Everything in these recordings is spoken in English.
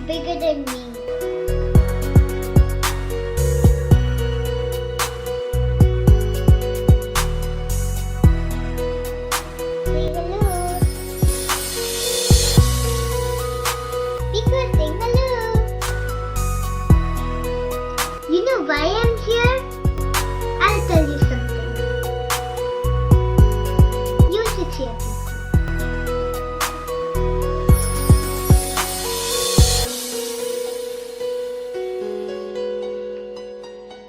bigger than me. Say hello. Because say hello. You know why I'm here? I'll tell you something. You sit here.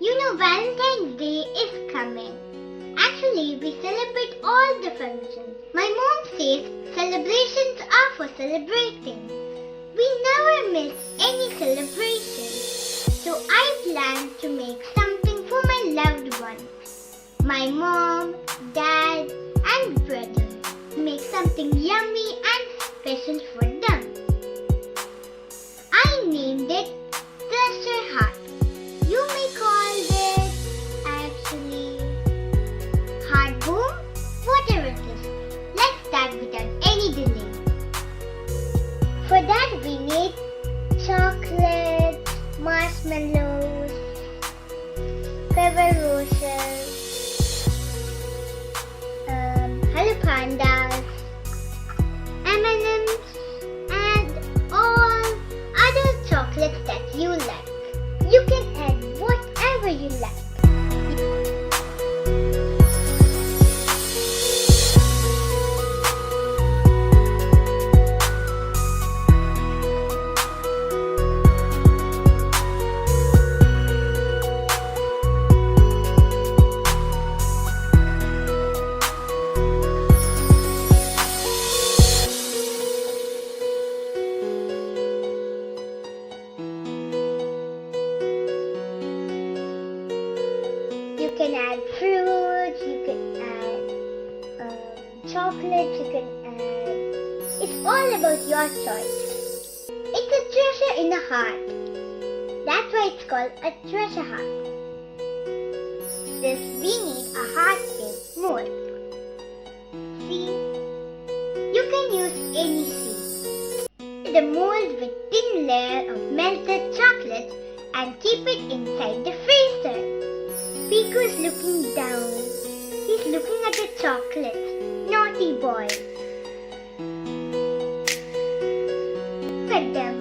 You know Valentine's Day is coming. Actually, we celebrate all the functions. My mom says celebrations are for celebrating. We never miss any celebration. So I plan to make something for my loved ones. My mom, dad and brother. Make something yummy and special for them. I named it Treasure Heart. You may call it actually Heart Boom, whatever it is. Let's start without any delay. For that we need chocolate, marshmallows, feather roses, hello pandas, M&Ms and all other chocolates that you like. You can add whatever you like. You can add fruits, you can add chocolate, you can add... It's all about your choice. It's a treasure in a heart. That's why it's called a treasure heart. This we need a heart-shaped mold. See? You can use any seed. The mold with thin layer of melted chocolate and keep it inside the freezer. Pico is looking down. He's looking at the chocolate. Naughty boy. Look at them.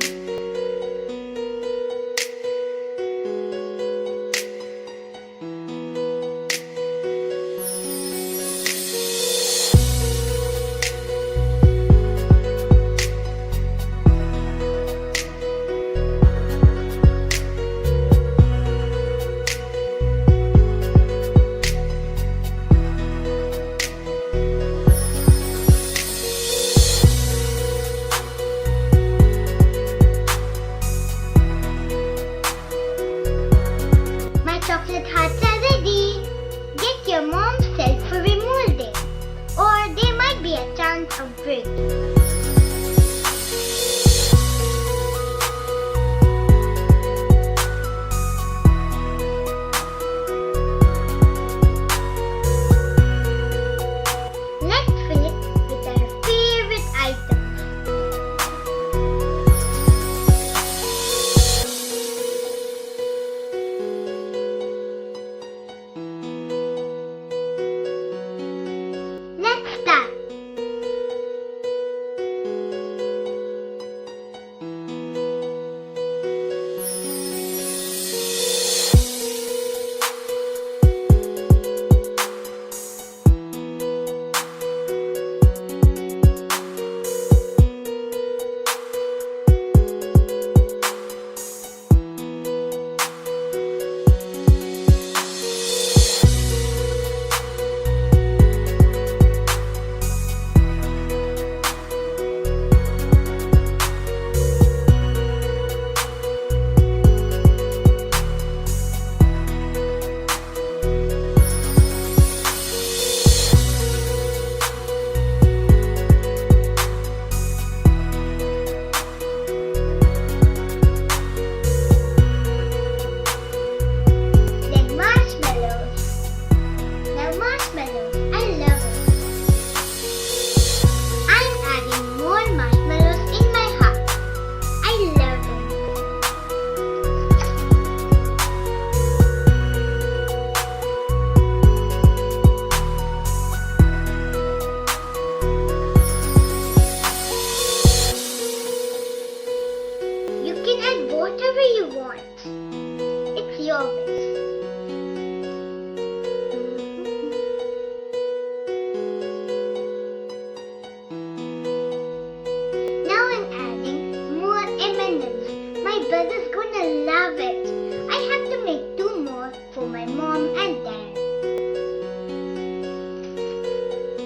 brother's gonna love it. I have to make 2 more for my mom and dad.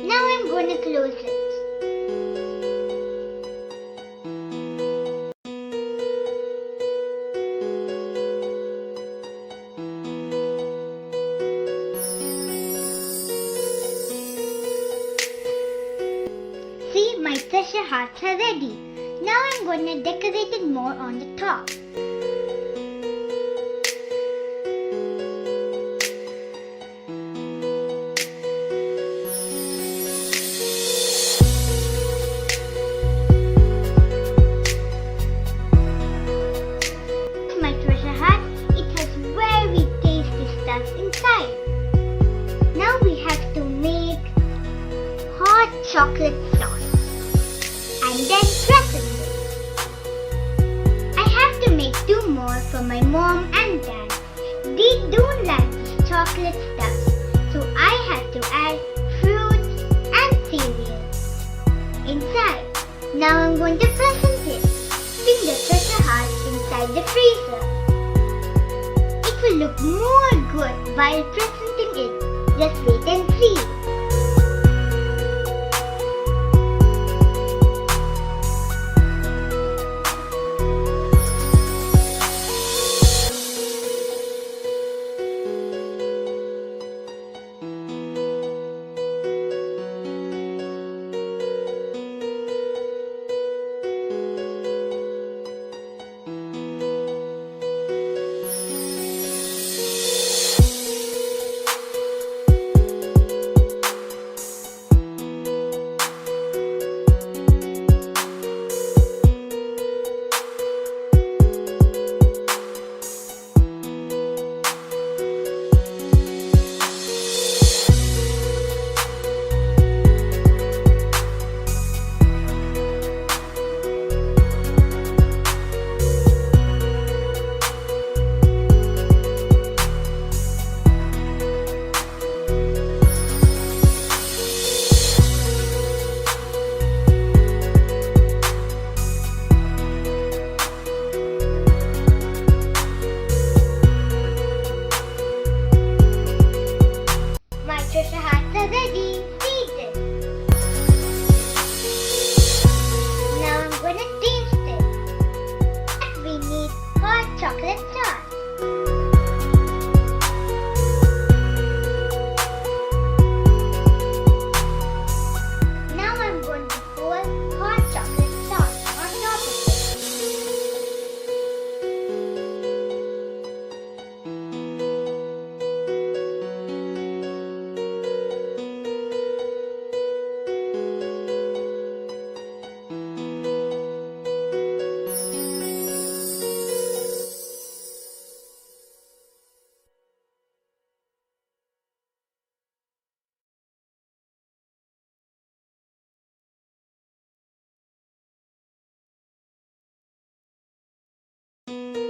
Now I'm gonna close it. See, my treasure hearts are ready. Now I'm gonna decorate it more on the top. My treasure heart, it has very tasty stuff inside. Now we have to make hot chocolate sauce and then present it. I have to make 2 more for my mom and dad. They don't like this chocolate stuff, so I have to add fruits and cereals inside. Now I'm going to present it. Put the treasure heart inside the freezer. It will look more good while presenting it. Just wait and see. Treasure hearts are ready. Eat it. Now I'm gonna taste it. We need hot chocolate sauce. Now I'm going to pour hot chocolate sauce on top of it.